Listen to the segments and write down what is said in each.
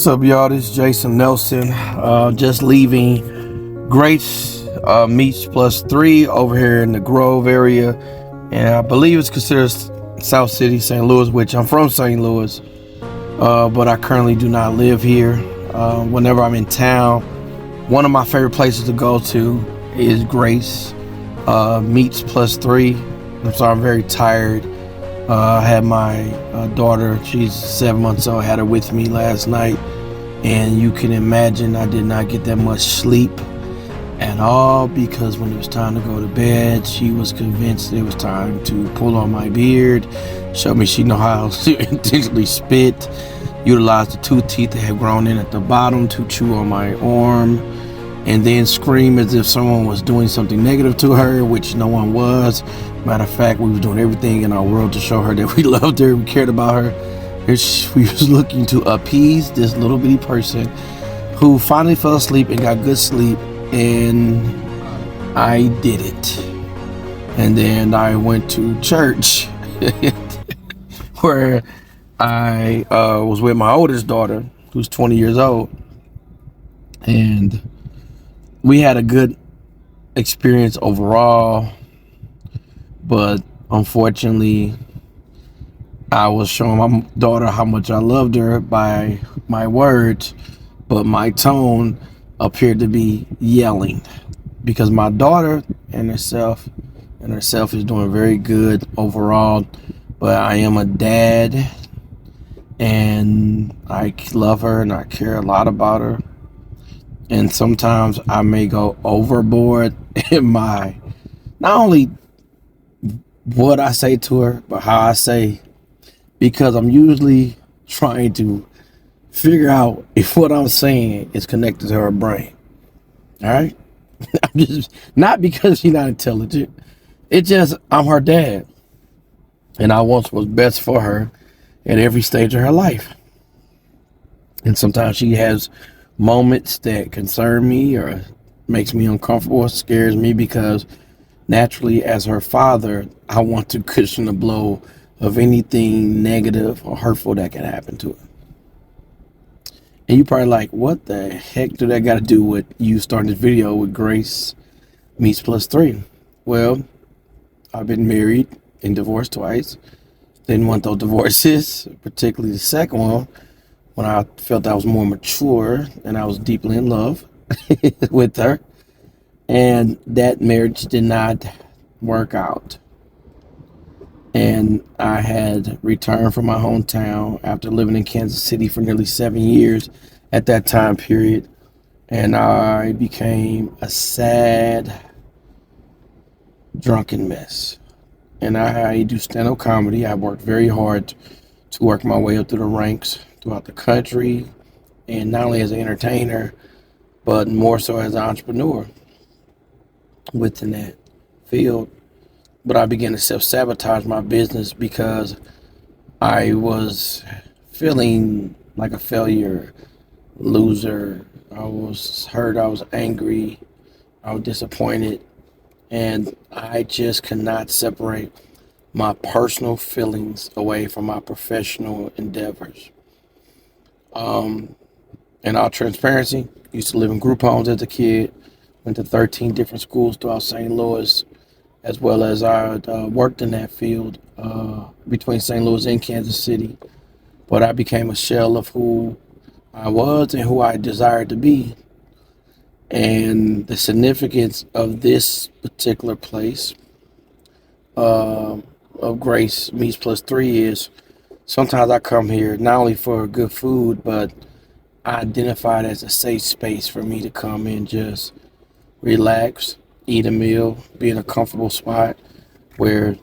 What's up, y'all? This is Jason Nelson. Just leaving Grace Meats Plus 3 over here in the Grove area. And I believe it's considered South City, St. Louis, which I'm from St. Louis. But I currently do not live here. Whenever I'm in town, one of my favorite places to go to is Grace Meats Plus 3. I'm very tired. I had my daughter, she's 7 months old, had her with me last night, and you can imagine I did not get that much sleep at all, because when it was time to go to bed, she was convinced it was time to pull on my beard, show me she know how to intentionally spit, utilize the 2 teeth that have grown in at the bottom to chew on my arm, and then scream as if someone was doing something negative to her, which no one was. Matter of fact, we was doing everything in our world to show her that we loved her, we cared about her. We was looking to appease this little bitty person who finally fell asleep and got good sleep, and I did it. And then I went to church where I was with my oldest daughter, who's 20 years old, and we had a good experience overall, but unfortunately, I was showing my daughter how much I loved her by my words, but my tone appeared to be yelling, because my daughter and herself is doing very good overall, but I am a dad, and I love her and I care a lot about her. And sometimes I may go overboard in my, not only what I say to her, but how I say, because I'm usually trying to figure out if what I'm saying is connected to her brain. All right? I'm just, not because she's not intelligent. It's just, I'm her dad. And I want what's best for her at every stage of her life. And sometimes she has moments that concern me or makes me uncomfortable or scares me, because naturally, as her father, I want to cushion the blow of anything negative or hurtful that can happen to her. And you probably like, what the heck do that got to do with you starting this video with Grace Meats Plus 3? Well, I've been married and divorced twice. Didn't want those divorces, particularly the second one, when I felt I was more mature and I was deeply in love with her. And that marriage did not work out. And I had returned from my hometown after living in Kansas City for nearly 7 years at that time period. And I became a sad, drunken mess. And I do stand-up comedy. I worked very hard to work my way up through the ranks throughout the country, and not only as an entertainer, but more so as an entrepreneur within that field. But I began to self-sabotage my business because I was feeling like a failure, loser. I was hurt, I was angry, I was disappointed, and I just could not separate my personal feelings away from my professional endeavors. In all transparency, used to live in group homes as a kid, went to 13 different schools throughout St. Louis, as well as I worked in that field between St. Louis and Kansas City. But I became a shell of who I was and who I desired to be. And the significance of this particular place of Grace Meats Plus 3 is, sometimes I come here not only for good food, but I identify it as a safe space for me to come and just relax, eat a meal, be in a comfortable spot where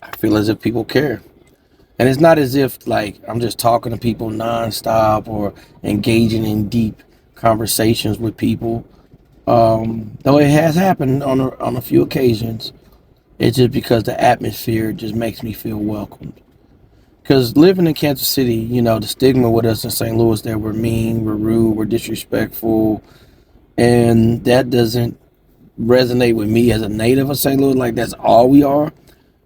I feel as if people care. And it's not as if like I'm just talking to people nonstop or engaging in deep conversations with people. Though it has happened on a few occasions, it's just because the atmosphere just makes me feel welcomed. Because living in Kansas City, you know, the stigma with us in St. Louis that we're mean, we're rude, we're disrespectful, and that doesn't resonate with me as a native of St. Louis. Like, that's all we are.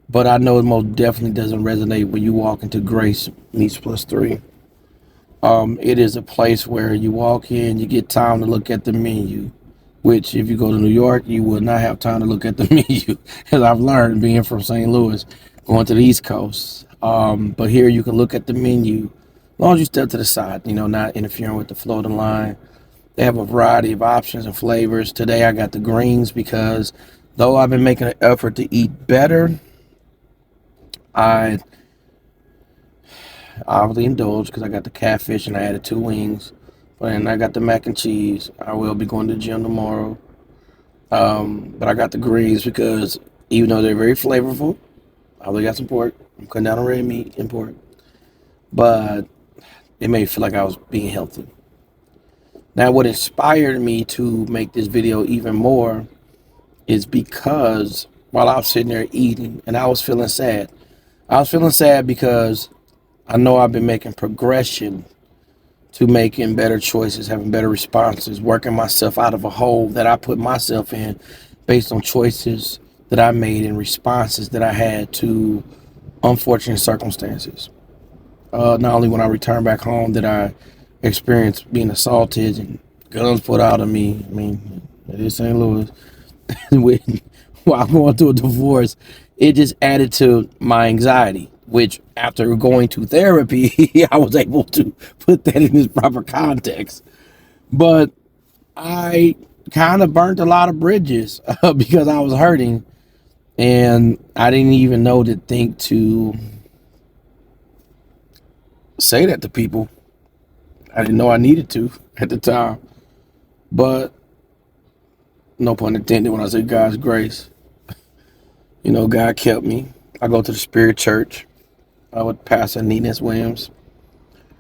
But I know it most definitely doesn't resonate when you walk into Grace Meats Plus 3. It is a place where you walk in, you get time to look at the menu, which if you go to New York, you will not have time to look at the menu, as I've learned being from St. Louis, going to the East Coast. But here you can look at the menu, as long as you step to the side, not interfering with the flow of the line. They have a variety of options and flavors. Today I got the greens because though I've been making an effort to eat better, I obviously indulged because I got the catfish and I added 2 wings. And I got the mac and cheese. I will be going to the gym tomorrow. But I got the greens because even though they're very flavorful, I really got some pork. I'm cutting down on red meat and pork. But it made me feel like I was being healthy. Now, what inspired me to make this video even more is because while I was sitting there eating and I was feeling sad. I was feeling sad because I know I've been making progression to making better choices, having better responses, working myself out of a hole that I put myself in based on choices that I made and responses that I had to unfortunate circumstances. Not only when I returned back home did I experience being assaulted and guns put out of me. I mean, it is St. Louis. While going through a divorce, it just added to my anxiety, which after going to therapy, I was able to put that in its proper context. But I kind of burnt a lot of bridges because I was hurting and I didn't even know to think to say that to people. I didn't know I needed to at the time. But no pun intended when I say God's grace. God kept me. I go to the Spirit Church with Pastor Nines Williams.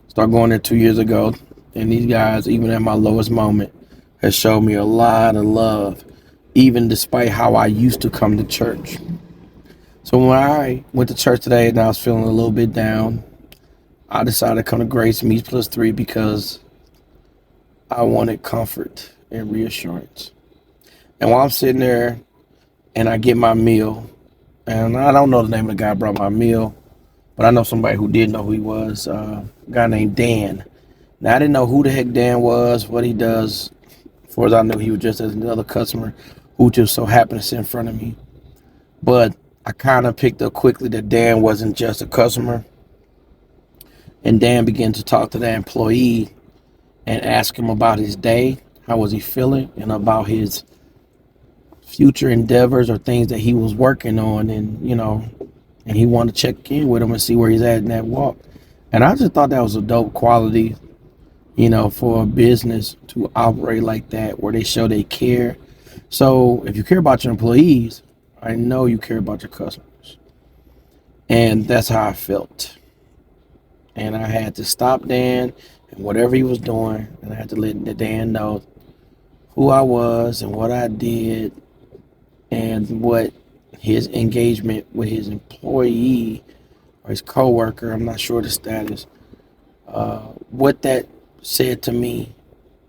Started going there 2 years ago. And these guys, even at my lowest moment, has showed me a lot of love, even despite how I used to come to church. So when I went to church today and I was feeling a little bit down, I decided to come to Grace Meets Plus 3 because I wanted comfort and reassurance. And while I'm sitting there and I get my meal, and I don't know the name of the guy who brought my meal, but I know somebody who did know who he was, a guy named Dan. Now, I didn't know who the heck Dan was, what he does. As far as I knew, he was just another customer who just so happened to sit in front of me. But I kind of picked up quickly that Dan wasn't just a customer. And Dan began to talk to that employee and ask him about his day, how was he feeling, and about his future endeavors or things that he was working on, and and he wanted to check in with him and see where he's at in that walk. And I just thought that was a dope quality, for a business to operate like that, where they show they care. So if you care about your employees, I know you care about your customers. And that's how I felt. And I had to stop Dan and whatever he was doing, and I had to let Dan know who I was and what I did and what his engagement with his employee or his coworker, I'm not sure the status, what that said to me.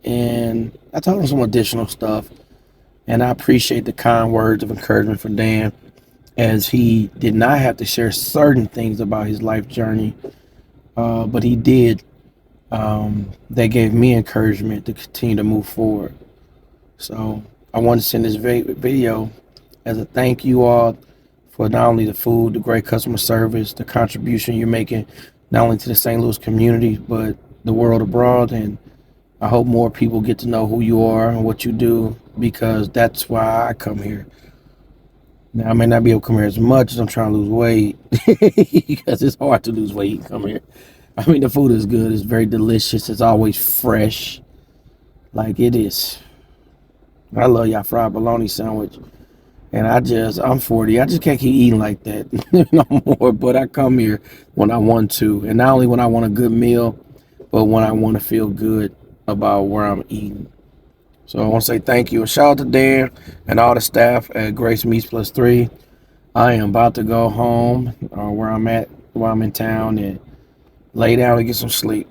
And I told him some additional stuff, and I appreciate the kind words of encouragement from Dan, as he did not have to share certain things about his life journey, but he did. That gave me encouragement to continue to move forward. So I want to send this video as a thank you all for not only the food, the great customer service, the contribution you're making, not only to the St. Louis community, but the world abroad. And I hope more people get to know who you are and what you do, because that's why I come here. Now, I may not be able to come here as much as I'm trying to lose weight because it's hard to lose weight and come here. I mean, the food is good. It's very delicious. It's always fresh. Like it is. I love y'all fried bologna sandwich. And I'm 40. I just can't keep eating like that no more. But I come here when I want to. And not only when I want a good meal, but when I want to feel good about where I'm eating. So I want to say thank you. And shout out to Dan and all the staff at Grace Meets Plus 3. I am about to go home where I'm at, while I'm in town, and lay down and get some sleep.